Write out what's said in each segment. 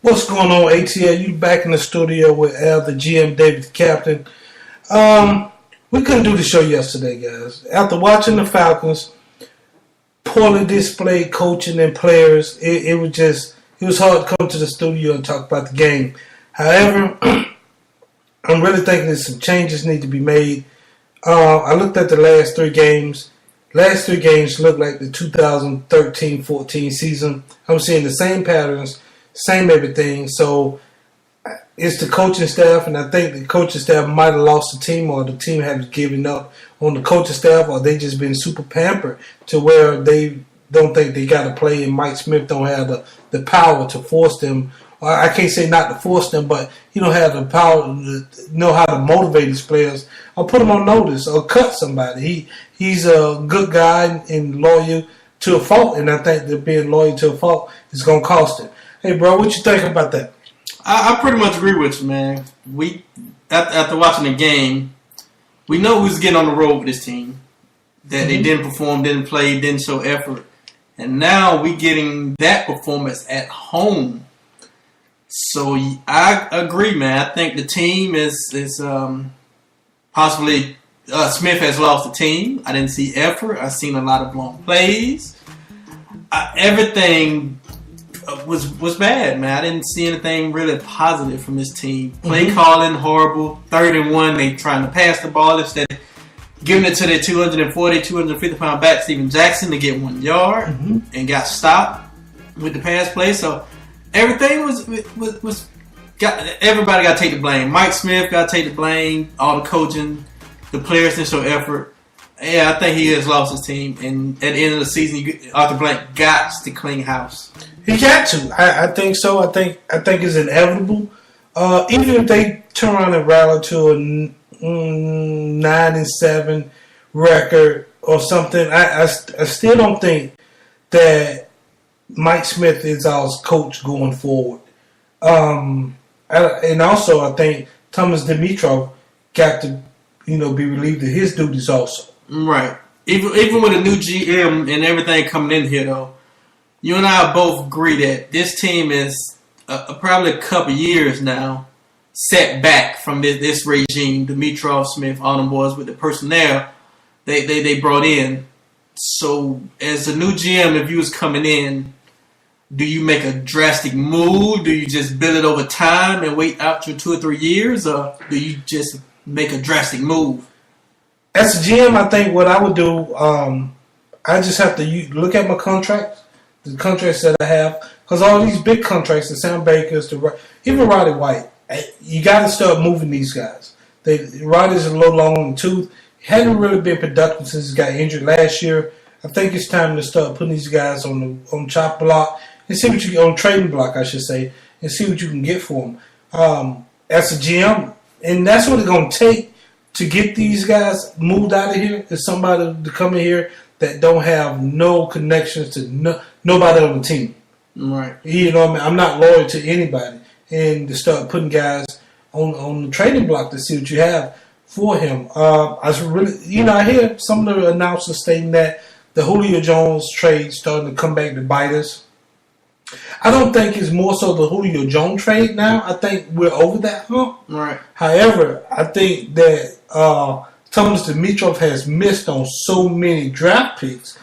What's going on, ATL? You back in the studio with Al, the GM, David, the Captain. We couldn't do the show yesterday, guys. After watching the Falcons poorly displayed coaching and players, it was hard to come to the studio and talk about the game. However, I'm really thinking that some changes need to be made. I looked at the last three games. Last three games look like the 2013-14 season. I'm seeing the same patterns, same everything. So it's the coaching staff, and I think the coaching staff might have lost the team, or the team has given up on the coaching staff, or they just been super pampered to where they don't think they got to play, and Mike Smith don't have the power to force them. I can't say not to force them, but he don't have the power to know how to motivate his players or put them on notice or cut somebody. He's a good guy and loyal to a fault, and I think that being loyal to a fault is going to cost him. Hey, bro, what you think about that? I pretty much agree with you, man. We after watching the game, we know who's getting on the road with this team. That they didn't perform, didn't play, didn't show effort. And now we getting that performance at home. So I agree, man. I think the team is possibly Smith has lost the team. I didn't see effort. I seen a lot of long plays. Everything was bad, man. I didn't see anything really positive from this team. Play calling horrible. 3rd and 1, they trying to pass the ball instead of giving it to their 240, 250-pound back Steven Jackson to get 1 yard and got stopped with the pass play. So everything was everybody got to take the blame. Mike Smith got to take the blame. All the coaching, the players didn't show effort. Yeah, I think he has lost his team. And at the end of the season, Arthur Blank got to clean house. He got to. I think so. I think it's inevitable. Even if they turn around and rally to a 9-7 record or something, I still don't think that Mike Smith is our coach going forward. And also, I think Thomas Dimitrov got to, be relieved of his duties also. Right. Even with a new GM and everything coming in here, though, you and I both agree that this team is probably a couple years now set back from this regime. Dimitrov, Smith, all them boys with the personnel they brought in. So as a new GM, if you was coming in, do you make a drastic move? Do you just build it over time and wait out your 2 or 3 years? Or do you just make a drastic move? As a GM, I think what I would do, I just have to look at my contracts, the contracts that I have, because all these big contracts, the Sam Bakers, even Roddy White, you got to start moving these guys. Roddy's a little long in the tooth. He hadn't really been productive since he got injured last year. I think it's time to start putting these guys on chop block and see what you get on trading block, I should say, and see what you can get for them. As a GM, and that's what it's going to take to get these guys moved out of here. Is somebody to come in here that don't have no connections to nobody on the team. Right. I'm not loyal to anybody, and to start putting guys on the trading block to see what you have for him. I hear some of the announcers stating that the Julio Jones trade starting to come back to bite us. I don't think it's more so the Julio Jones trade now. I think we're over that hump. Right. However, I think that Thomas Dimitrov has missed on so many draft picks.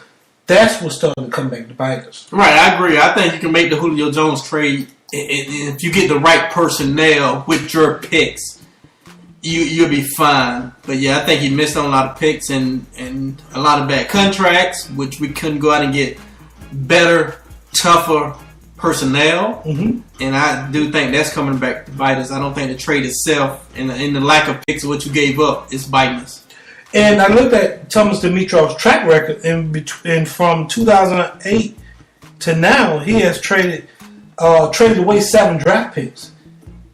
That's what's starting to come back to bite us. Right, I agree. I think you can make the Julio Jones trade if you get the right personnel with your picks. You'll be fine. But yeah, I think he missed on a lot of picks and a lot of bad contracts, which we couldn't go out and get better, tougher personnel. And I do think that's coming back to bite us. I don't think the trade itself and the lack of picks of what you gave up is biting us. And I looked at Thomas Dimitrov's track record, and from 2008 to now, he has traded away 7 draft picks.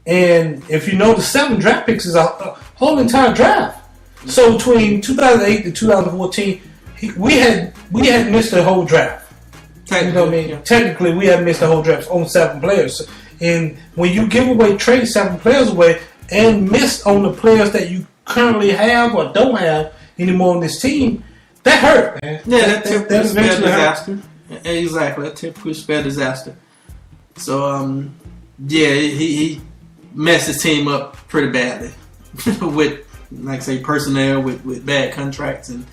And if you know, the 7 draft picks is a whole entire draft. So between 2008 to 2014, we had missed the whole draft. Technically, we had missed the whole draft on 7 players. And when you trade 7 players away and miss on the players that you currently have or don't have anymore on this team, that hurt, man. Yeah, that's a disaster. Exactly, a typical spell disaster. So, yeah, he messed his team up pretty badly with, like I say, personnel with bad contracts, and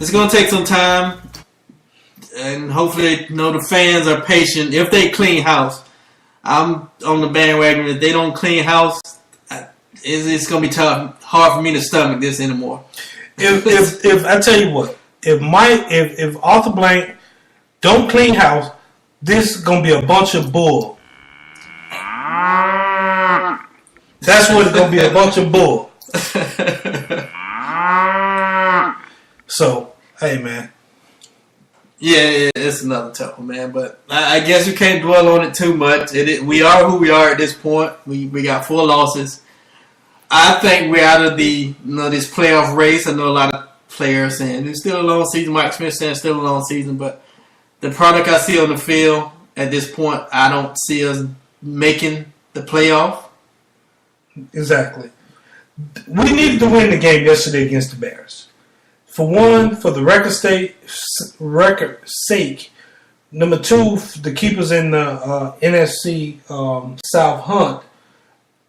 it's going to take some time. And hopefully, the fans are patient. If they clean house, I'm on the bandwagon. If they don't clean house, it's going to be hard for me to stomach this anymore. If I tell you what, if Arthur Blank don't clean house, this is going to be a bunch of bull. That's what it's going to be, a bunch of bull. So, hey, man. Yeah, it's another tough one, man. But I guess you can't dwell on it too much. We are who we are at this point. We got 4 losses. I think we're out of the this playoff race. I know a lot of players saying it's still a long season. Mike Smith saying it's still a long season, but the product I see on the field at this point, I don't see us making the playoff. Exactly. We needed to win the game yesterday against the Bears. For one, for the record sake. Number 2, the keepers in the NFC South hunt.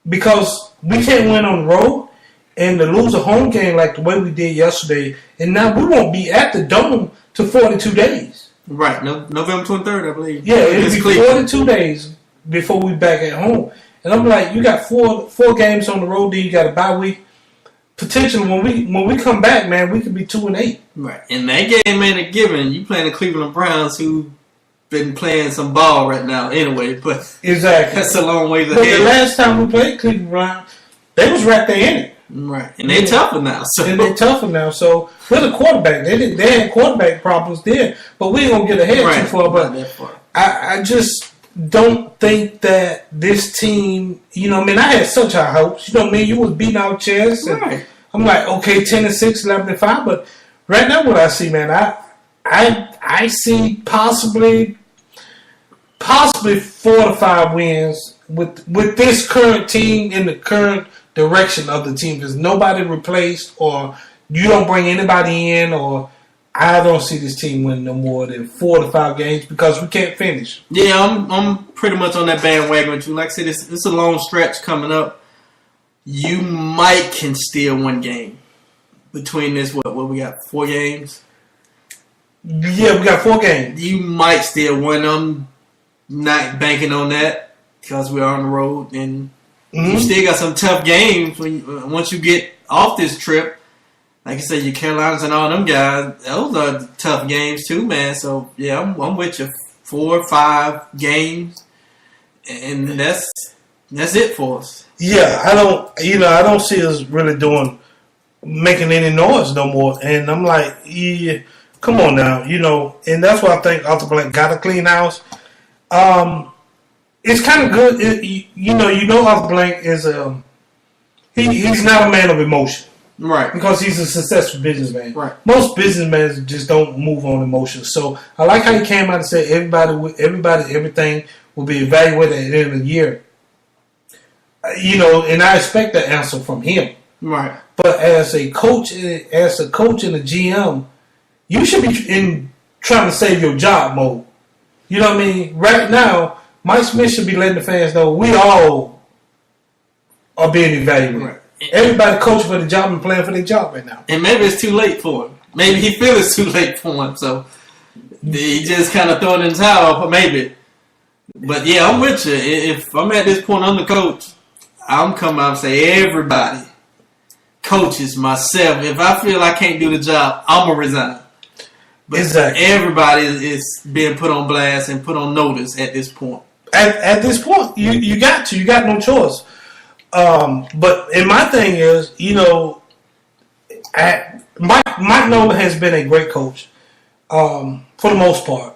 Because we can't win on the road and to lose a home game like the way we did yesterday. And now we won't be at the Dome to 42 days. Right. November 23rd, I believe. Yeah, it'll be 42 days before we back at home. And I'm like, you got four games on the road, then you got a bye week. Potentially, when we come back, man, we could be 2-8. Right, and that game ain't a given. You playing the Cleveland Browns, who been playing some ball right now, anyway. But exactly, that's a long ways ahead. But the last time we played Cleveland Browns, they was right there in it. Right, and they're tougher now. So with the quarterback, they had quarterback problems there, but we ain't gonna get ahead too far. But I just don't think that this team, I had such high hopes. You was beating our chest. And I'm like, okay, 10-6, 11-5. But right now, what I see, man, I see possibly 4 to 5 wins with this current team in the current direction of the team. There's nobody replaced, or you don't bring anybody in, or I don't see this team winning no more than 4 to 5 games because we can't finish. Yeah, I'm pretty much on that bandwagon with you. Like I said, it's a long stretch coming up. You can steal one game between this. What we got? 4 games. Yeah, we got 4 games. You might steal one. I'm not banking on that because we are on the road, and you still got some tough games once you get off this trip. Like you said, your Carolinas and all them guys, those are tough games too, man. So, yeah, I'm with you. 4 or 5 games, and that's it for us. Yeah, I don't see us really making any noise no more. And I'm like, yeah, come on now, and that's why I think Arthur Blank got a clean house. It's kind of good, Arthur Blank is he's not a man of emotion. Right. Because he's a successful businessman. Right. Most businessmen just don't move on emotions. So I like how he came out and said everything will be evaluated at the end of the year. And I expect that answer from him. Right. But as a coach and a GM, you should be trying to save your job mode. You know what I mean? Right now, Mike Smith should be letting the fans know we all are being evaluated. Right. Everybody coaching for the job and playing for their job right now. And maybe it's too late for him. Maybe he feels it's too late for him. So he just kind of throwing in the towel, maybe. But yeah, I'm with you. If I'm at this point, I'm the coach. I'm coming out and say everybody, coaches, myself. If I feel I can't do the job, I'm gonna resign. But exactly. Everybody is being put on blast and put on notice at this point. At this point, you got to. You got no choice. But my thing is, Mike Nolan has been a great coach for the most part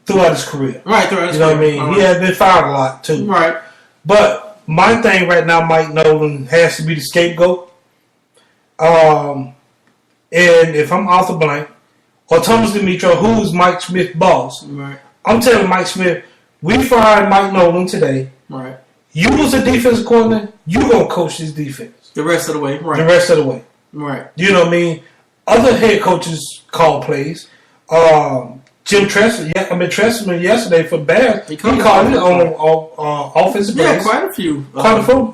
throughout his career. Right, throughout his career. What I mean? Right. He has been fired a lot too. Right. But my thing right now, Mike Nolan has to be the scapegoat. And if I'm Arthur Blank or Thomas Dimitro, who's Mike Smith's boss, right. I'm telling Mike Smith, we fired Mike Nolan today. Right. You was a defensive coordinator, you gonna coach this defense. The rest of the way, right. The rest of the way. Right. You know what I mean? Other head coaches call plays. Jim Tressman yesterday for Bears. He called it on offensive plays. Yeah, quite a few.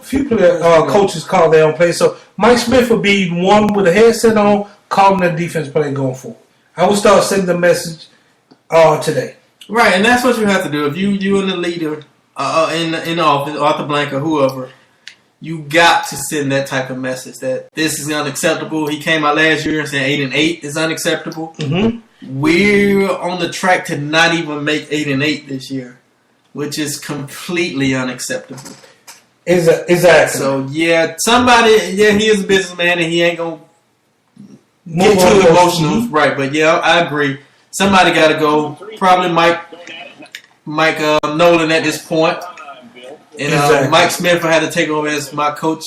Few coaches called their own plays. So Mike Smith would be one with a headset on, calling the defense play going forward. I will start sending the message today. Right, and that's what you have to do. If you and the leader in the office, Arthur Blank or whoever, you got to send that type of message that this is unacceptable. He came out last year and said 8-8 is unacceptable. Mm-hmm. We're on the track to not even make 8-8 this year, which is completely unacceptable. Exactly. So he is a businessman and he ain't gonna get too emotional, mm-hmm. Right? But yeah, I agree. Somebody got to go. Probably Mike Nolan at this point. And exactly. Mike Smith had to take over as my coach,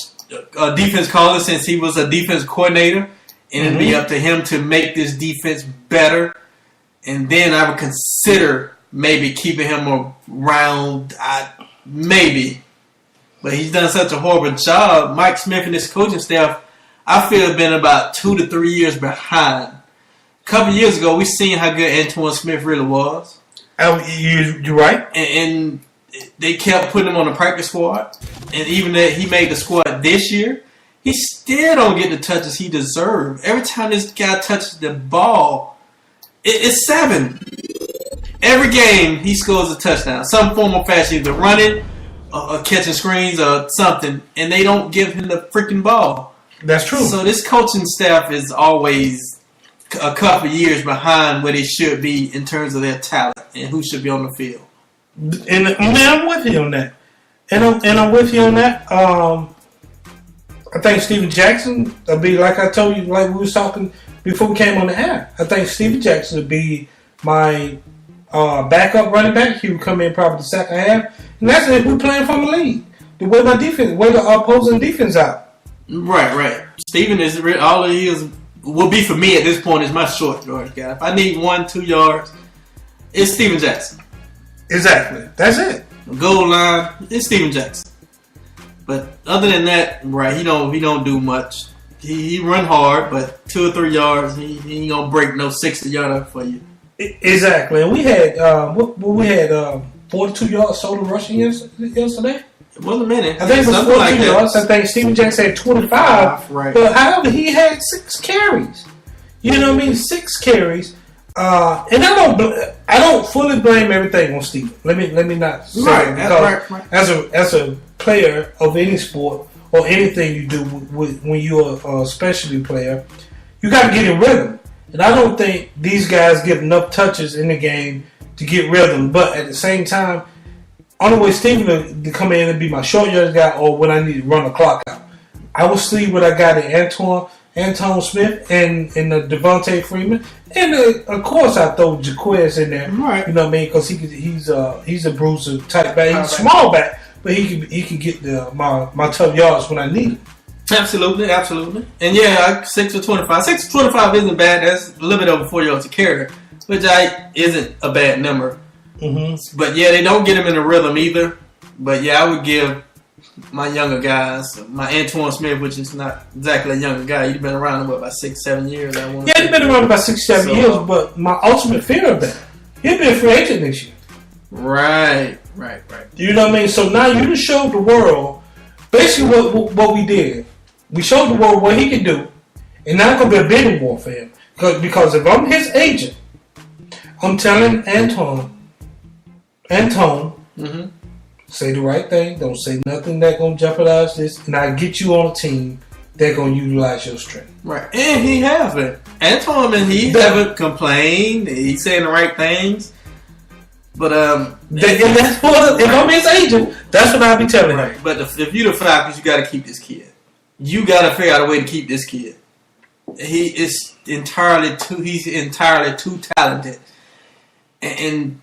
defense caller, since he was a defense coordinator. And it'd be up to him to make this defense better. And then I would consider maybe keeping him around. Maybe. But he's done such a horrible job. Mike Smith and his coaching staff, I feel, have been about 2 to 3 years behind. A couple years ago, we seen how good Antoine Smith really was. You're right. And they kept putting him on the practice squad. And even that he made the squad this year, he still don't get the touches he deserves. Every time this guy touches the ball, it's 7. Every game, he scores a touchdown. Some form or fashion, either running or catching screens or something. And they don't give him the freaking ball. That's true. So this coaching staff is always a couple years behind where they should be in terms of their talent and who should be on the field. And I'm with you on that. And I'm with you on that. I think Steven Jackson will be, like I told you, like we was talking before we came on the air. I think Steven Jackson will be my backup running back. He would come in probably the second half. And that's if we're playing from the lead. The way the opposing defense out. Right. Steven is all he is will be for me at this point is my short yard guy. If I need 1-2 yards, it's Steven Jackson. Exactly. That's it. Goal line, it's Steven Jackson. But other than that, right, he don't do much. He run hard, but 2 or 3 yards, he ain't gonna break no 60-yarder for you. Exactly. And we had 42 yards total rushing yesterday. It wasn't many. I think it was 42 yards. I think Steven Jackson had 25. Right. But however, he had 6 carries. You know what I mean? 6 carries. And I don't fully blame everything on Steven. Let me not say that, because right. As a player of any sport or anything you do when you're a specialty player, you got to get in rhythm. And I don't think these guys get enough touches in the game to get rhythm. But at the same time, only way Steven to come in and be my short yardage guy, or when I need to run the clock out, I will see what I got in Antoine Smith and Devontae Freeman, and of course I throw Jaquez in there. Right. You know what I mean? Because he's a bruiser type back. He's a small back, but he can get my tough yards when I need it. Absolutely. And yeah, 6 for 25. 6 for 25 isn't bad. That's a little bit over 4 yards a carry, which isn't a bad number. Mm-hmm. But yeah, they don't get him in the rhythm either. But yeah, I would give my younger guys, my Antoine Smith, which is not exactly a younger guy. You've been around him about 6-7 years. He's been around about 6-7 years. But my ultimate fear of that, he'll be a free agent next year. Right. You know what I mean? So now you just showed the world basically what we did. We showed the world what he can do, and now it's gonna be a bidding war for him. Because if I'm his agent, I'm telling Antoine, mm-hmm. Say the right thing. Don't say nothing that's gonna jeopardize this, and I get you on a team that's gonna utilize your strength. Right, and he hasn't. Antoine, and he haven't complained. He's saying the right things. But if I'm his agent, that's what I'll be telling him. But if you're the Falcons, you got to keep this kid. You got to figure out a way to keep this kid. He's entirely too talented, and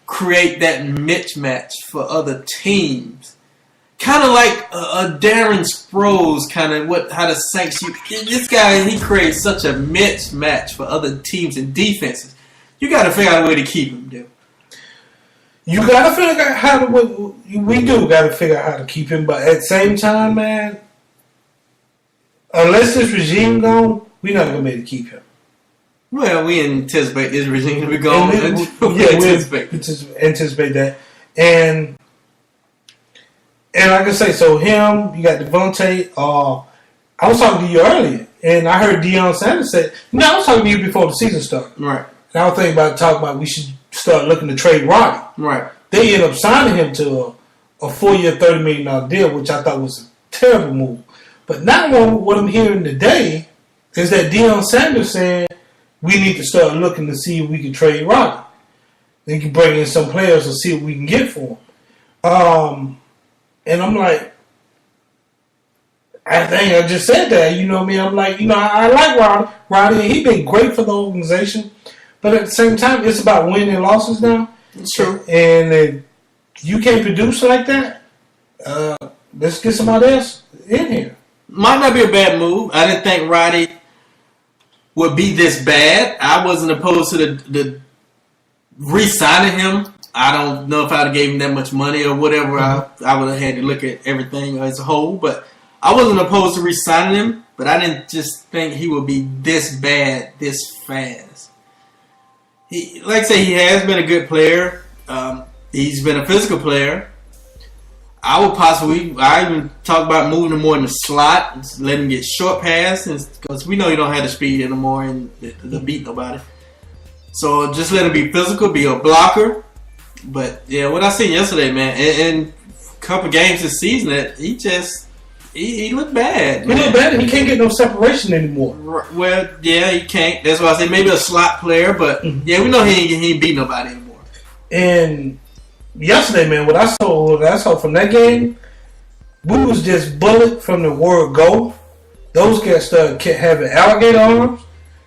create that mismatch for other teams. Kind of like a Darren Sproles, how the Saints. This guy, he creates such a mismatch for other teams and defenses. You got to figure out a way to keep him, dude. You got to figure out how to. We do got to figure out how to keep him, but at the same time, man, unless this regime gone, we're not gonna be able to keep him. Well, we anticipate this regime to be gone. We anticipate that. And like I say, so him, you got Devontae. I was talking to you earlier, and I heard Deion Sanders say, I was talking to you before the season started. Right. And I was thinking about we should start looking to trade Roddy. Right. They ended up signing him to a 4-year, $30 million deal, which I thought was a terrible move. But now what I'm hearing today is that Deion Sanders saying we need to start looking to see if we can trade Roddy. They can bring in some players and see what we can get for him. And I'm like, I think I just said that, you know what I mean? I'm like, I like Roddy, and he's been great for the organization. But at the same time, it's about winning and losses now. True. And you can't produce like that. Let's get somebody else in here. Might not be a bad move. I didn't think Roddy would be this bad. I wasn't opposed to the re-signing him. I don't know if I'd have gave him that much money or whatever. Mm-hmm. I would have had to look at everything as a whole. But I wasn't opposed to re-signing him. But I didn't just think he would be this bad this fast. Like I say, he has been a good player. He's been a physical player. I even talk about moving him more in the slot, and let him get short passes, because we know he don't have the speed anymore and to beat nobody. So just let him be physical, be a blocker. But yeah, what I seen yesterday, man, in a couple games this season, that he looked bad. He looked bad, and he can't get no separation anymore. Well, yeah, he can't. That's why I say maybe a slot player, but yeah, we know he ain't beat nobody anymore. And yesterday, man, what I saw from that game, we was just bullet from the word go. Those guys started having alligator arms.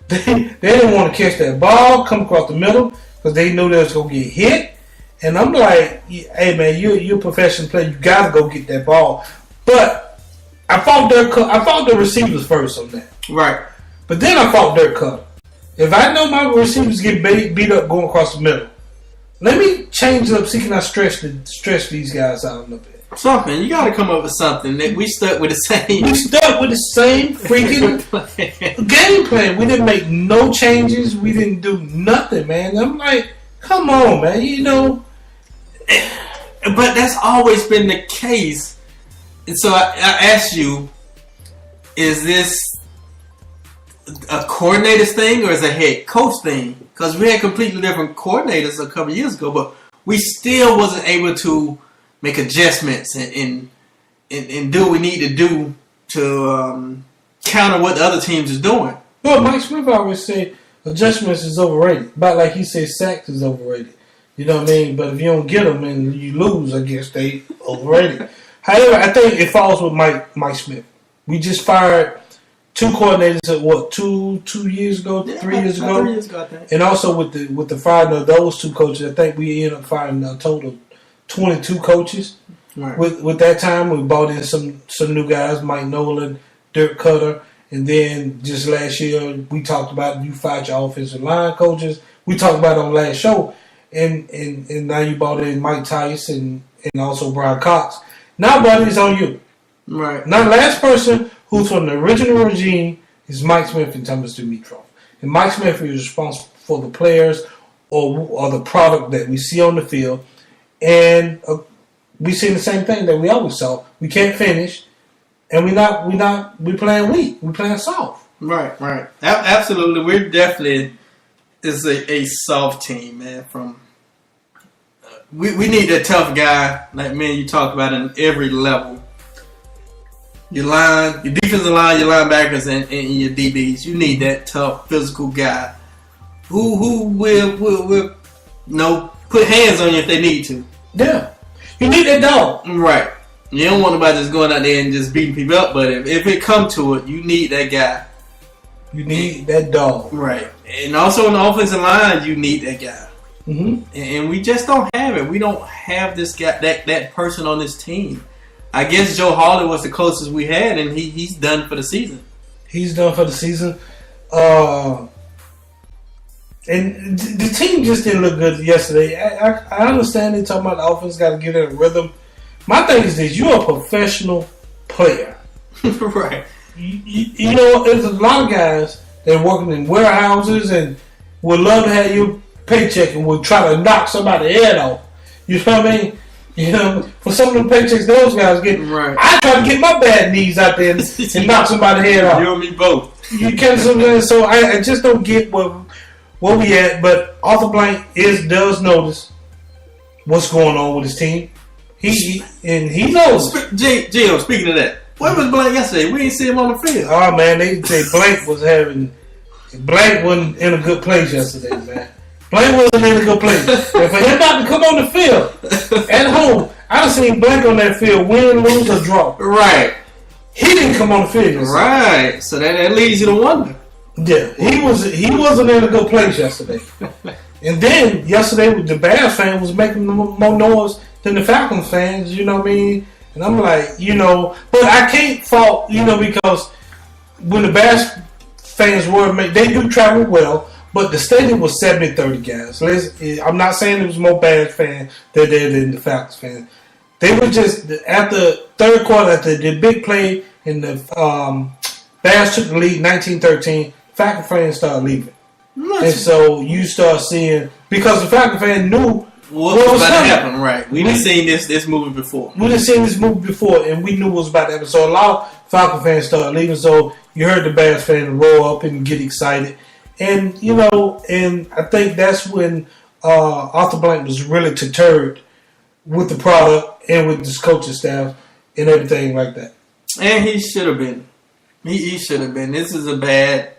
They didn't want to catch that ball, come across the middle, because they knew they was going to get hit. And I'm like, hey, man, you're a professional player. You got to go get that ball. But I fought the receivers first on that. Right. But then I fought Dirk Cutter. If I know my receivers get beat up going across the middle, let me change it up, see can I stretch these guys out a little bit. Something. You got to come up with something. We stuck with the same. We stuck with the same freaking game plan. We didn't make no changes. We didn't do nothing, man. I'm like, come on, man. But that's always been the case. And so I asked you, is this a coordinator's thing or is it a head coach thing? Because we had completely different coordinators a couple years ago, but we still wasn't able to make adjustments and do what we need to do to counter what the other teams is doing. Well, Mike Smith always say adjustments is overrated. About like he said, sacks is overrated. You know what I mean? But if you don't get them and you lose, I guess they overrated. However, I think it falls with Mike Smith. We just fired two coordinators at 2 years ago, 3 years ago? 3 years ago, I think. And also with the firing of those two coaches, I think we ended up firing a total of 22 coaches. Right. With that time, we brought in some new guys, Mike Nolan, Dirk Cutter, and then just last year we talked about you fired your offensive line coaches. We talked about it on last show, and now you brought in Mike Tice and also Brian Cox. Now, buddy, it's on you. Right. Now, the last person who's from the original regime is Mike Smith and Thomas Dimitrov. And Mike Smith is responsible for the players or the product that we see on the field. And we see the same thing that we always saw. We can't finish, and we playing weak. We playing soft. Right. Absolutely. We're definitely a soft team, man. We need a tough guy like me and you talk about in every level. Your defensive line, your linebackers, and your DBs. You need that tough, physical guy who will put hands on you if they need to. Yeah, you need that dog. Right. You don't want nobody just going out there and just beating people up. But if it come to it, you need that guy. You need that dog. Right. And also on the offensive line, you need that guy. Mm-hmm. And we just don't have it. We don't have this guy, that person on this team. I guess Joe Hawley was the closest we had, and he's done for the season. He's done for the season. And the team just didn't look good yesterday. I understand they talking about the offense got to get in a rhythm. My thing is this: you're a professional player. Right. You know, there's a lot of guys and working in warehouses and would love to have your paycheck and would try to knock somebody's head off. You know what I mean? You know, for some of the paychecks those guys get, right. I try to get my bad knees out there and knock somebody's head off. You and me both. You catch something? So I just don't get where we at. But Arthur Blank does notice what's going on with his team. He knows. Gio, speaking of that, where was Blank yesterday? We ain't see him on the field. Oh man, they say Blank wasn't in a good place yesterday, man. Blank wasn't in a good place. And for him not to come on the field at home, I done seen Blank on that field win, lose, or draw. Right. He didn't come on the field yesterday. Right. So that leads you to wonder. Yeah, he wasn't in a good place yesterday. And then yesterday, the Bears fan was making more noise than the Falcons fans. You know what I mean? And I'm like, but I can't fault, because when the Bears fans they do travel well. But the stadium was 70-30, guys. I'm not saying it was more Bears fans than the Falcons fans. They were just, at the third quarter, after the big play, and the Bears took the lead 19-13, Falcons fans started leaving. And so you start seeing, because the Falcons fan knew what was about to happen, right? We done seen this movie before. We done seen this movie before, and we knew what was about to happen. So a lot of Falcons fans started leaving, so you heard the Bears fans roll up and get excited. And, and I think that's when Arthur Blank was really deterred with the product and with this coaching staff and everything like that. And he should have been. He should have been. This is a bad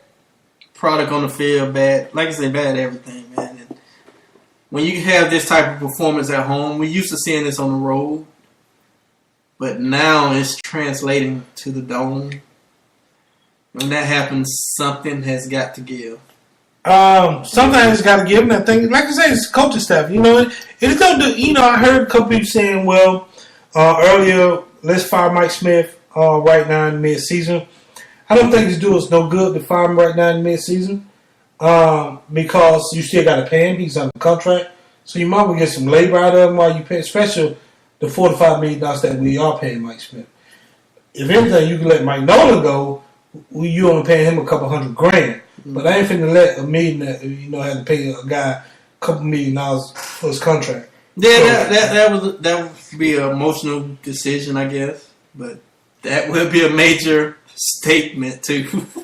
product on the field, bad, like I say, bad everything, man. And when you have this type of performance at home, we used to seeing this on the road, but now it's translating to the dome. When that happens, something has got to give. Sometimes it's got to give, and I think, like I say, it's coaching staff. It's going to do. I heard a couple people saying, well, earlier, let's fire Mike Smith right now in mid-season. I don't think it's doing us no good to fire him right now in mid-season because you still got to pay him. He's under contract, so you might well get some labor out of him while you pay, especially the $4 to $5 million that we are paying Mike Smith. If anything, you can let Mike Nolan go. You only paying him a couple $100,000. But I ain't finna let a million have to pay a guy a couple $1 million for his contract. Yeah, that would be an emotional decision, I guess. But that would be a major statement too.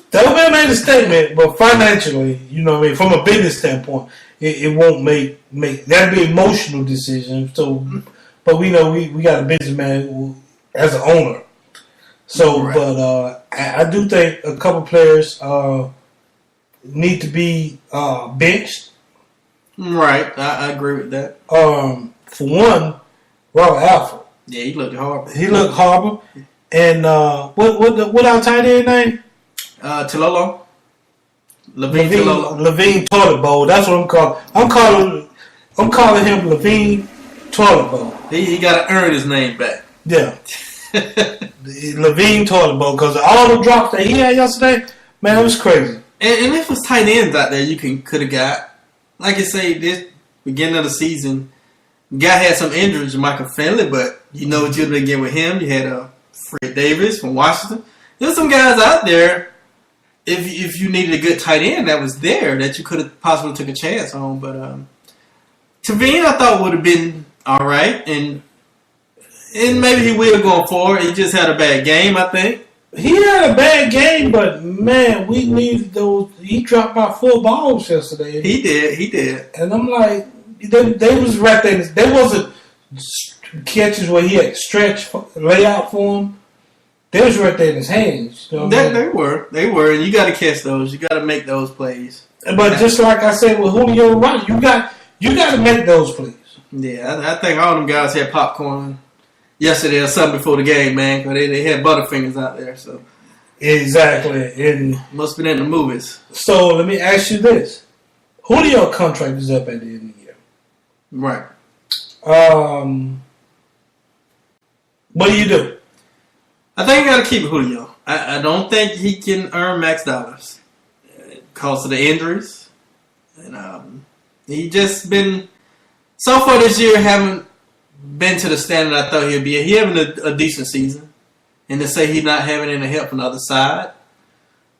That would be a major statement, but financially, from a business standpoint, it won't make that'd be an emotional decision. So, but we know we got a businessman as an owner. So, right. But I do think a couple players need to be benched. Right, I agree with that. For one, Robert Alford. Yeah, he looked horrible. And what our tight end name? Tilolo. Levine Toilet Bowl. That's what I'm calling. I'm calling him Levine Toilet Bowl. He got to earn his name back. Yeah. Levine Toilet Bowl, because all the drops that he had yesterday, man, it was crazy. And if it was tight ends out there you could have got, like I say, this beginning of the season, guy had some injuries, Michael Finley, but you know what you'd been getting with him. You had Fred Davis from Washington. There's some guys out there, if you needed a good tight end that was there, that you could have possibly took a chance on. But Tavine, I thought, would have been all right, and maybe he will going forward. He just had a bad game, I think. He had a bad game, but man, we needed those. He dropped about 4 balls yesterday. He did. And I'm like, they was right there. There wasn't catches where he had stretch layout for him. They was right there in his hands. You know They were, and you got to catch those. You got to make those plays. But just like I said with Julio, right? You got to make those plays. Yeah, I think all them guys had popcorn yesterday or something before the game, man, because they had Butterfingers out there. So exactly, and must have been in the movies. So let me ask you this: Julio contract is up at the end of the year, right? What do? I think you got to keep Julio. I don't think he can earn max dollars because of the injuries, and he just been so far this year haven't been to the standard I thought he'd be. He having a decent season, and to say he's not having any help on the other side,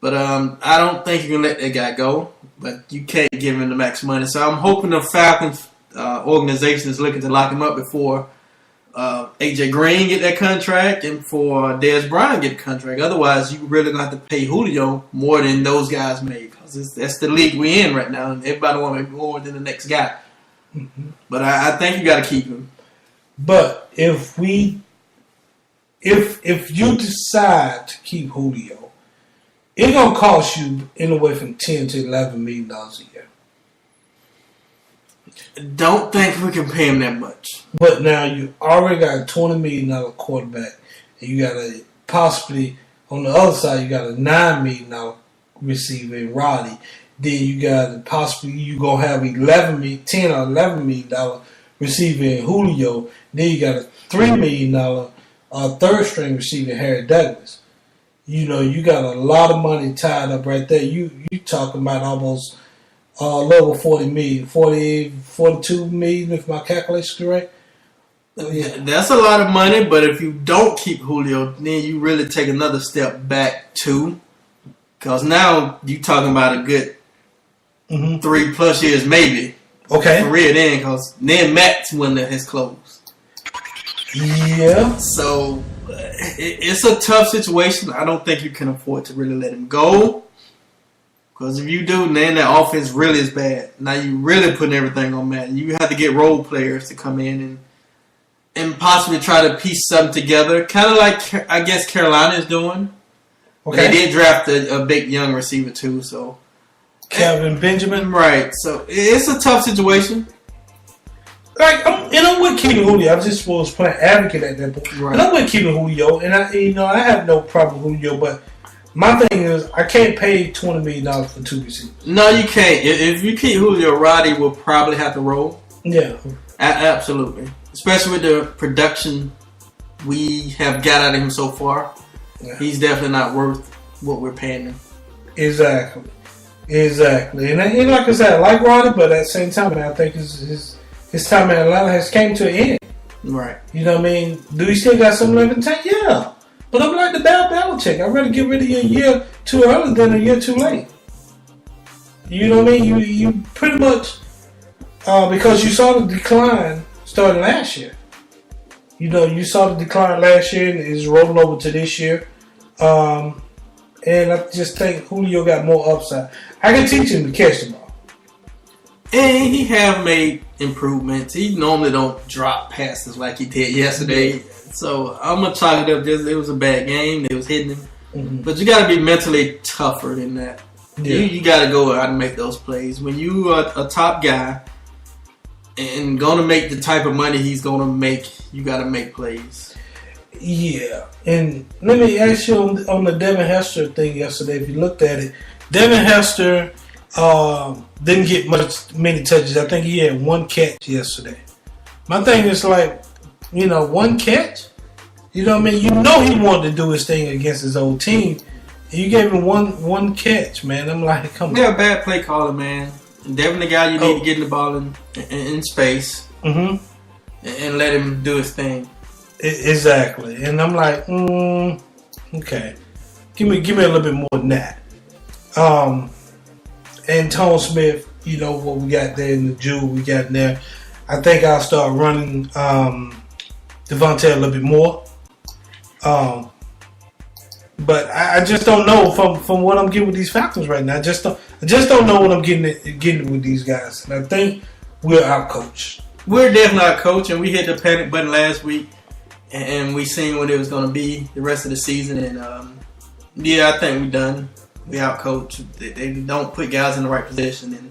But I don't think you can let that guy go. But you can't give him the max money. So I'm hoping the Falcons organization is looking to lock him up before AJ Green get that contract and for Dez Bryant get the contract. Otherwise, you really gonna have to pay Julio more than those guys made, because that's the league we're in right now, and everybody want to make more than the next guy. Mm-hmm. But I think you got to keep him. But if you decide to keep Julio, it's gonna cost you anywhere from $10 to $11 million a year. Don't think we can pay him that much. But now you already got a $20 million quarterback, and you got a possibly on the other side you got a $9 million receiver in Roddy. Then you got possibly you gonna have $10 or $11 million receiver in Julio. Then you got a $3 million third string receiver Harry Douglas. You know, you got a lot of money tied up right there. You talking about almost level 40 million, 42 million if my calculations are correct. Yeah, that's a lot of money, but if you don't keep Julio, then you really take another step back too. Because now you talking about a good 3+ years maybe. Okay. Career then, because then Matt's window has closed. Yeah. So it's a tough situation. I don't think you can afford to really let him go. Because if you do, then that offense really is bad. Now you really putting everything on Matt. You have to get role players to come in and possibly try to piece something together. Kind of like, I guess, Carolina is doing. Okay. They did draft a big young receiver too, so. Calvin Benjamin. Right. So it's a tough situation. Like, I'm with keeping Julio. I just was playing advocate at that point. Right. And I'm with keeping Julio, and I have no problem with Julio, but my thing is, I can't pay $20 million for two receivers. No, you can't. If you keep Julio, Roddy will probably have to roll. Yeah. Absolutely. Especially with the production we have got out of him so far. Yeah. He's definitely not worth what we're paying him. Exactly. And like I said, I like Roddy, but at the same time, I think his time in Atlanta has came to an end. Right. You know what I mean? Do he still got some left in the tank? Yeah. But I'm like the Belichick. I'd rather get rid of you a year too early than a year too late. You know what I mean? You pretty much, because you saw the decline starting last year. You know, you saw the decline last year and it's rolling over to this year. And I just think Julio got more upside. I can teach him to catch the ball. And he have made improvements. He normally don't drop passes like he did yesterday. So I'm gonna chalk it up. It was a bad game. They was hitting him, but you got to be mentally tougher than that. Yeah. You got to go out and make those plays. When you are a top guy and gonna make the type of money he's gonna make, you got to make plays. Yeah, and let me ask you on the Devin Hester thing yesterday. If you looked at it, Devin Hester didn't get many touches. I think he had one catch yesterday. My thing is like, one catch. You know what I mean? You know he wanted to do his thing against his old team. You gave him one catch, man. I'm like, come on. Yeah, bad play caller, man. And Devin, the guy you need to get the ball in space and let him do his thing. Exactly. And I'm like, okay. Give me a little bit more than that. And Tone Smith, what we got there in the jewel we got in there. I think I'll start running Devontae a little bit more. But I just don't know from what I'm getting with these Falcons right now. I just don't know what I'm getting with these guys. And I think we're outcoached. We're definitely outcoached, and we hit the panic button last week, and we seen what it was going to be the rest of the season. And I think we're done. We outcoached. They don't put guys in the right position, and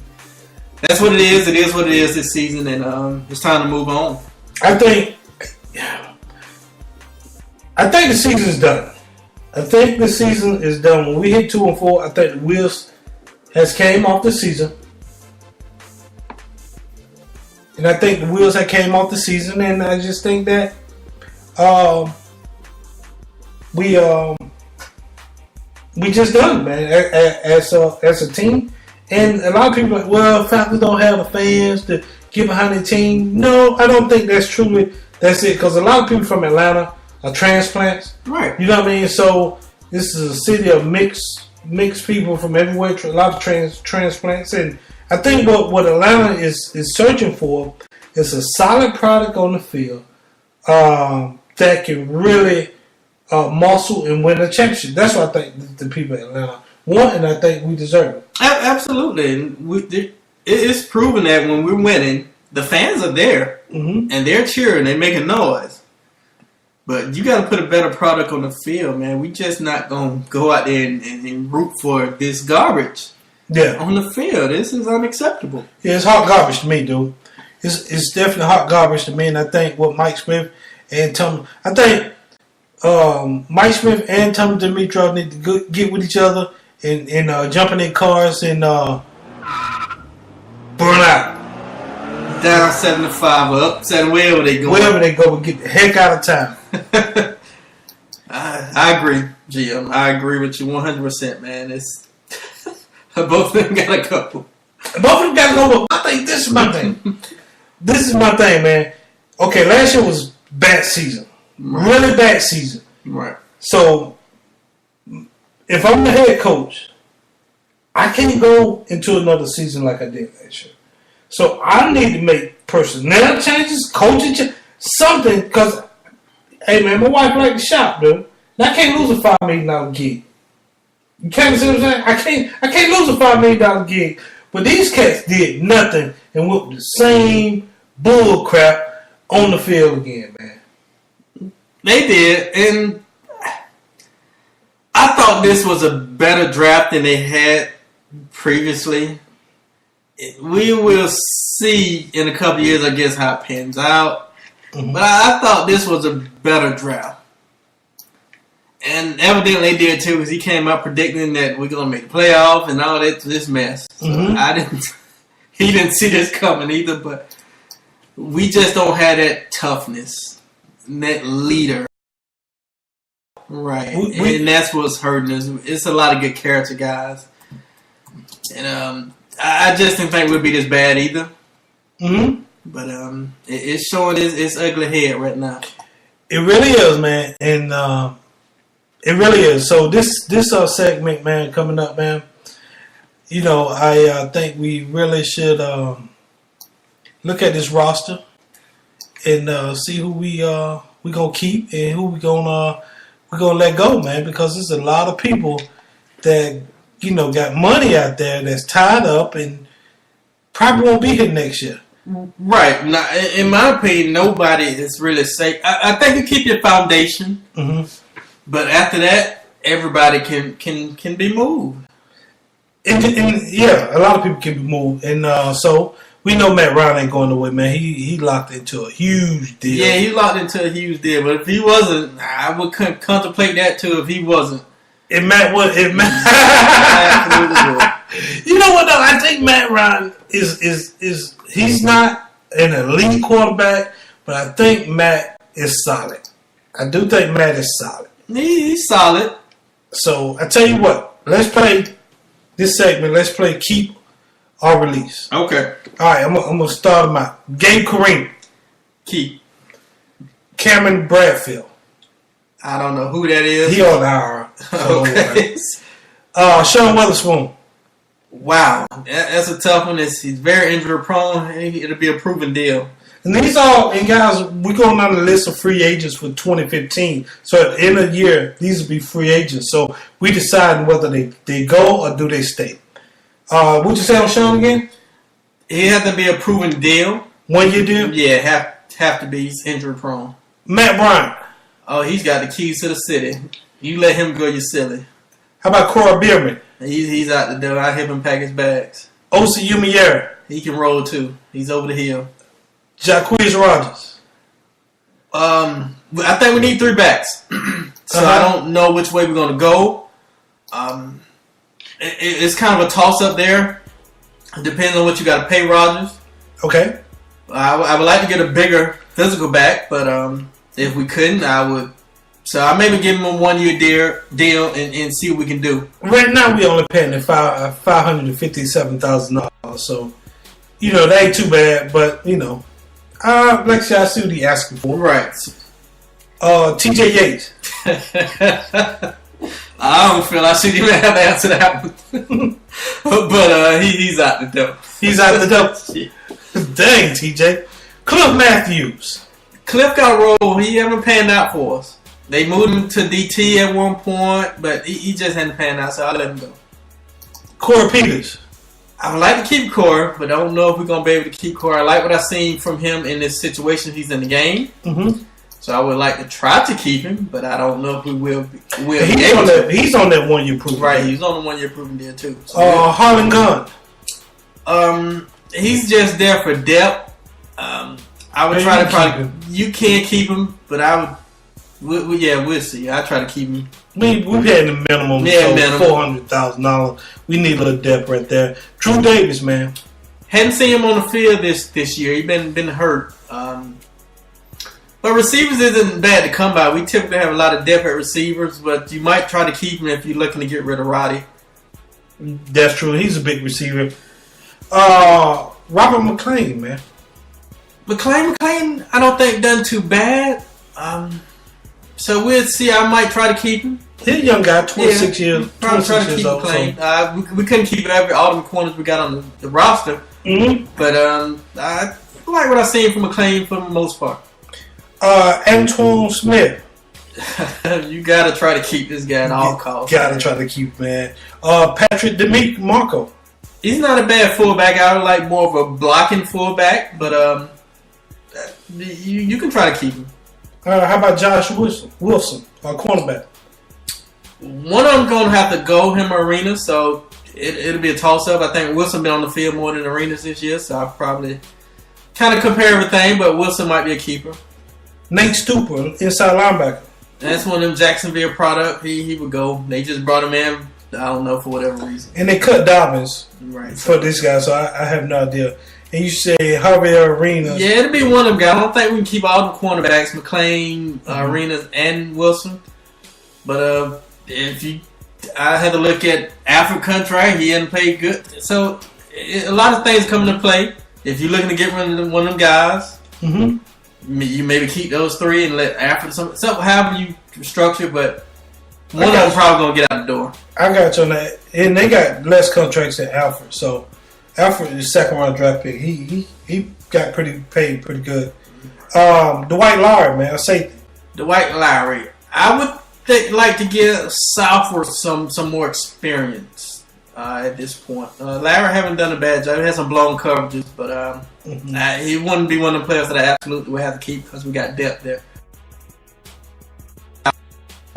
that's what it is. It is what it is this season, and it's time to move on. I think the season's done. I think the season is done. When we hit 2-4, I think the wheels has came off the season. And I think the wheels have came off the season, and I just think that we just done, man, as a team. And a lot of people are like, well, Falcons don't have the fans to get behind the team. No, I don't think that's that's it, because a lot of people from Atlanta are transplants. Right. You know what I mean? So this is a city of mixed mixed people from everywhere, a lot of transplants, and I think what Atlanta is searching for is a solid product on the field that can really muscle and win a championship. That's what I think the people in Atlanta want, and I think we deserve it. Absolutely, and it's proven that when we're winning, the fans are there and they're cheering, they're making noise. But you got to put a better product on the field, man. We just not gonna go out there and root for this garbage. Yeah, on the field, this is unacceptable. Yeah, it's hot garbage to me, dude. It's definitely hot garbage to me, and I think what Mike Smith and Mike Smith and Tommy Dimitrov need to get with each other and jump in their cars and burn out. Down 7-5 or up 7, wherever they go. Wherever they go, get the heck out of town. I agree, Jim. I agree with you 100%, man. It's both of them gotta go. Both of them gotta go. But I think this is my thing. This is my thing, man. Okay, last year was bad season. Right. Really bad season. Right. So, if I'm the head coach, I can't go into another season like I did last year. So, I need to make personnel changes, coaching changes, something, because, hey, man, my wife like to shop, dude. And I can't lose a $5 million gig. You can't see what I'm saying? I can't lose a $5 million gig. But these cats did nothing and went with the same bull crap on the field again, man. They did, and I thought this was a better draft than they had previously. We will see in a couple of years, I guess, how it pans out. Mm-hmm. But I thought this was a better draft. And evidently they did too, because he came out predicting that we're going to make the playoff and all that, this mess. So he didn't see this coming either, but we just don't have that toughness, that leader. Right. And that's what's hurting us. It's a lot of good character guys. And I just didn't think we'd be this bad either. Mm-hmm. But it's showing its ugly head right now. It really is, man. And it really is. So this segment, man, coming up, man, you know, I think we really should look at this roster and see who we gonna keep and who we're gonna let go, man, because there's a lot of people that, you know, got money out there that's tied up and probably won't be here next year. Right. Now, in my opinion, nobody is really safe. I think you keep your foundation, but after that, everybody can be moved. And yeah, a lot of people can be moved, and so we know Matt Ryan ain't going away, man. He locked into a huge deal. Yeah, he locked into a huge deal. But if he wasn't, I would contemplate that too. If he wasn't, absolutely would. You know what though? I think Matt Ryan is he's not an elite quarterback, but I think Matt is solid. I do think Matt is solid. He's solid. So I tell you what, let's play this segment. Let's play keep or release. Okay. All right, I'm gonna start them out. Gabe Kareem. Keep. Cameron Bradfield. I don't know who that is. He on the IR. Okay. Sean Witherspoon. Wow, that's a tough one. He's very injury prone. It'll be a proven deal. And these all, and guys, we're going on the list of free agents for 2015. So at the end of the year, these will be free agents. So we decide whether they go or do they stay. What'd you say on Sean again? He has to be a proven deal. 1 year deal? Yeah, have to be. He's injury prone. Matt Bryant. Oh, he's got the keys to the city. You let him go, you're silly. How about Cora Bierman? He's out the door. I help him pack his bags. Osi Umenyere. He can roll too. He's over the hill. Jacquizz Rodgers. I think we need 3 backs. So I don't know which way we're going to go. It's kind of a toss-up there. It depends on what you got to pay Rodgers. Okay. I would like to get a bigger physical back, but if we couldn't, I would. So I maybe give him a 1 year deal and see what we can do. Right now, we only paying $557,000. So, you know, that ain't too bad. But, you know, like I said, I see what he's asking for. Right. TJ Yates. I don't feel I should even have to answer that one. But he's out the door. He's out the door. Dang, TJ. Cliff Matthews. Cliff got rolled. He haven't panned out for us. They moved him to DT at one point, but he just hadn't panned out, so I let him go. Corey Peters. I would like to keep Corey, but I don't know if we're going to be able to keep Corey. I like what I've seen from him in this situation. He's in the game. Mm-hmm. So I would like to try to keep him, but I don't know if we will. He's on that 1 year proven deal. Right, he's on the 1 year proven deal too. So Harlan Gunn. He's just there for depth. I would try to probably. You can't keep him, but I would. We'll see. I try to keep him. We've had the minimum, $400,000. We need a little depth right there. Drew Davis, man. Hadn't seen him on the field this year. He been hurt. But receivers isn't bad to come by. We typically have a lot of depth at receivers, but you might try to keep him if you're looking to get rid of Roddy. That's true. He's a big receiver. Robert McClain, man. McClain, I don't think done too bad. So we'll see. I might try to keep him. He's a young guy, 26 years. Probably try to keep McClain. So. We couldn't keep all the corners we got on the roster. Mm-hmm. But I like what I've seen from McClain for the most part. Antoine Smith. You gotta try to keep this guy at all costs. Gotta try to keep, man. Patrick DeMarco. He's not a bad fullback. I would like more of a blocking fullback, but you can try to keep him. How about Josh Wilson, cornerback? One of them gonna have to go, him or Arena, so it'll be a toss-up. I think Wilson been on the field more than Arenas this year, so I'll probably kind of compare everything, but Wilson might be a keeper. Nate Stupar, inside linebacker. That's one of them Jacksonville product. He would go. They just brought him in. I don't know for whatever reason. And they cut Dobbins right for this guy, so I have no idea. And you say Javier Arenas. Yeah, it'll be one of them guys. I don't think we can keep all the cornerbacks, McClain, Arenas, and Wilson. But I had to look at Alfred contract. He hadn't played good. So a lot of things come into play. If you're looking to get rid of one of them guys, you maybe keep those three and let Alfred some however you structure. But one of them probably gonna get out the door. I got you on that, and they got less contracts than Alfred. So Alfred is second round draft pick. He got paid pretty good. Dwight Lowry, man, a safety. Dwight Lowry, I would like to give Southworth some more experience at this point. Lowry haven't done a bad job. He has some blown coverages, but he wouldn't be one of the players that I absolutely would have to keep because we got depth there.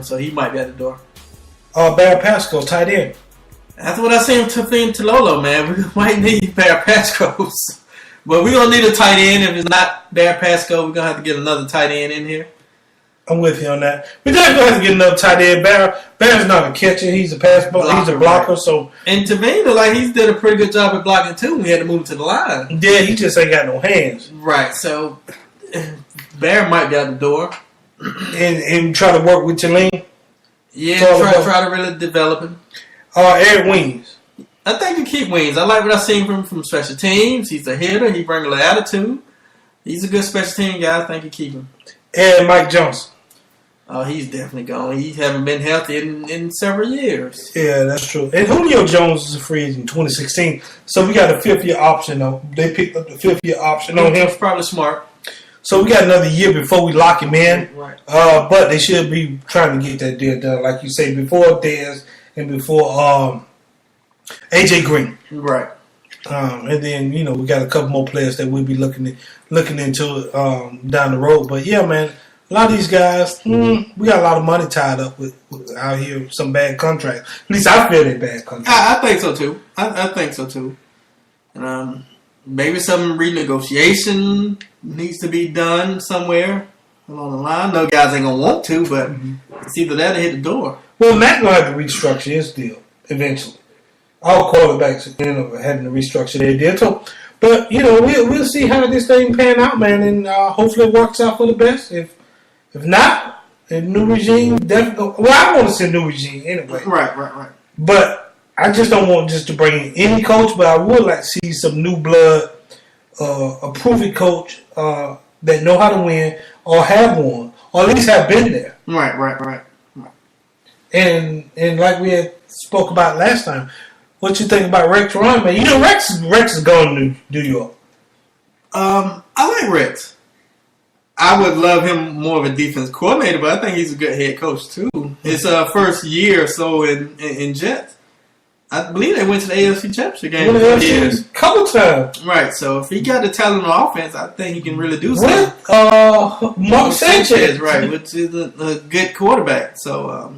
So he might be at the door. Barry Pascal, tight end. That's what I seen him to Lolo, man. We might need Barry Pascal. But we're going to need a tight end. If it's not Barry Pascal, we're going to have to get another tight end in here. I'm with you on that. We're definitely going to have to get another tight end. Barry's not a catcher. He's a pass blocker. He's a blocker. Right. So. And to me, like he did a pretty good job at blocking, too, when we had to move to the line. Yeah, he just ain't got no hands. Right. So Barry might be out the door. And try to work with Tulane? Yeah, try to really develop him. Eric Weens. I think you keep Weens. I like what I've seen from special teams. He's a hitter. He brings a little attitude. He's a good special team guy. I think you keep him. And Mike Johnson. Oh, he's definitely gone. He haven't been healthy in several years. Yeah, that's true. And Julio Jones is a free agent in 2016. So we got a fifth-year option on. They picked up the fifth-year option on him. That's probably smart. So we got another year before we lock him in. Right. But they should be trying to get that deal done, like you say, before Dez and before AJ Green. Right. And then, we got a couple more players that we'll be looking into down the road. But, yeah, man, a lot of these guys, we got a lot of money tied up with out here, some bad contracts. At least I feel they're bad contracts. I think so, too. I think so, too. And maybe some renegotiation needs to be done somewhere along the line. No guys ain't going to want to, but it's either that or hit the door. Well, Matt will have to restructure his deal eventually. All quarterbacks are having to restructure their deal. So, but, we'll see how this thing pan out, man, and hopefully it works out for the best. If not, a new regime definitely. Well, I want to see a new regime anyway. Right. But I just don't want just to bring in any coach, but I would like to see some new blood, a proven coach that know how to win or have won, or at least have been there. Right. And like we had spoke about last time, what you think about Rex Ryan, man? You know Rex is going to New York. I like Rex. I would love him more of a defense coordinator, but I think he's a good head coach too. His first year or so in Jets, I believe they went to the AFC Championship game for years. Couple times. Right, so if he got the talent on offense, I think he can really do something. With Mark Sanchez, right, which is a good quarterback. So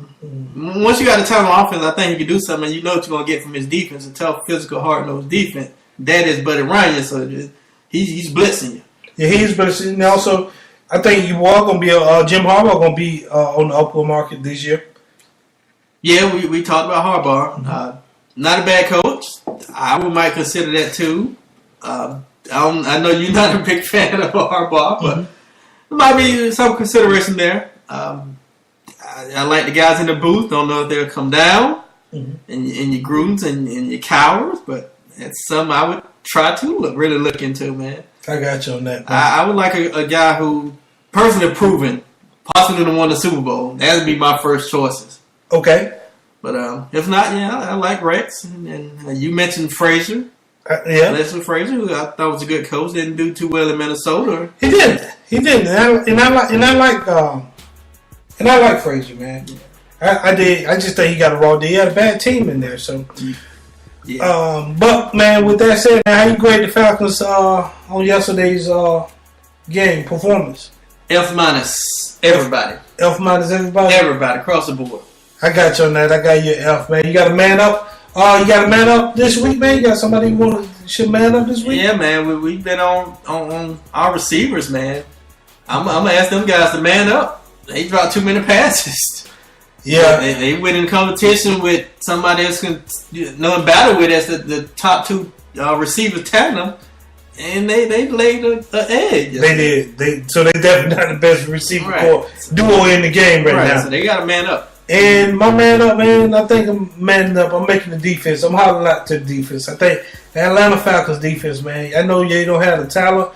once you got the talent on offense, I think he can do something. You know what you're going to get from his defense, a tough, physical, hard-nosed defense. That is Buddy Ryan, so he's blitzing you. Yeah, he's blitzing. And also, I think you are going to be Jim Harbaugh going to be on the upward market this year. Yeah, we talked about Harbaugh. Not a bad coach. I might consider that too. I know you're not a big fan of Harbaugh, but there might be some consideration there. I like the guys in the booth. Don't know if they'll come down, and your Grudens and your Cowers, but it's something I would try to really look into, man. I got you on that. I would like a guy who personally proven, possibly to win the Super Bowl. That would be my first choices. Okay. But if not, yeah, I like Rex. And you mentioned Frazier. Yeah. Leslie Frazier, who I thought was a good coach, didn't do too well in Minnesota. He didn't. And I like Frazier, man. I did. I just think he got a raw deal. He had a bad team in there, so. Yeah. But man, with that said, how you grade the Falcons on yesterday's game performance? F minus everybody. F minus everybody. Everybody across the board. I got you on that. I got you F, man. You got a man up. You got a man up this week, man. You got somebody who should man up this week? Yeah, man. We've been on our receivers, man. I'm gonna ask them guys to man up. They dropped too many passes. Yeah, they went in competition with somebody else can know in battle with as the top two receivers tagging them, and they laid an egg. They did. So they definitely not the best receiver duo in the game right now. So they got to man up. And my man up, man. I think I'm manning up. I'm making the defense. I'm hollering out to the defense. I think the Atlanta Falcons defense, man. I know you don't have the talent,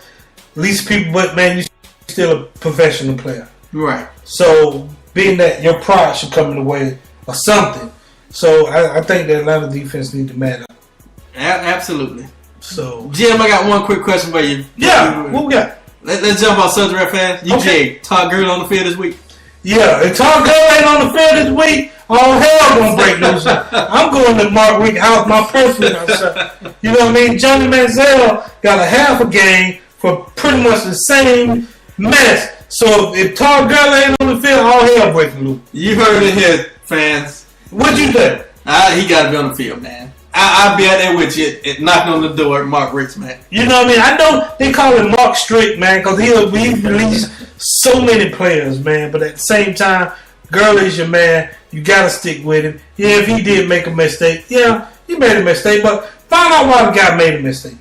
least people, but man, you're still a professional player. Right. So, being that your pride should come in the way or something. So, I think the Atlanta defense need to man up. Absolutely. So, Jim, I got one quick question for you. Yeah, what we got? Let's jump on subject right fast. Okay. Todd Gurley on the field this week. Yeah, if Todd Gurley ain't on the field this week, all hell gonna break loose. I'm going to Mark Rick out my personal myself. You know what I mean? Johnny Manziel got a half a game for pretty much the same mess. So if Todd Gurley ain't on the field, all hell breaking loose. You heard it here, fans. What'd you think? He got to be on the field, man. I'll be out there with you, knocking on the door at Mark Rick's, man. You know what I mean? I know they call him Mark Strick, man, because he released so many players, man. But at the same time, Gurley's your man. You got to stick with him. Yeah, if he did make a mistake, yeah, he made a mistake. But find out why the guy made a mistake.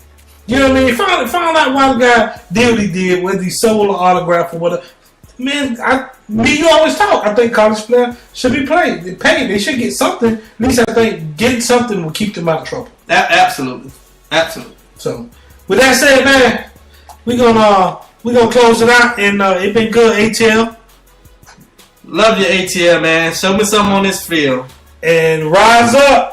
You know what I mean? Find out why the guy did what he did, whether he sold an autograph or whatever. Man, you always talk. I think college players should be paid. They should get something. At least I think getting something will keep them out of trouble. Absolutely. So, with that said, man, we're gonna close it out, and it's been good, ATL. Love you, ATL, man. Show me something on this field. And rise up.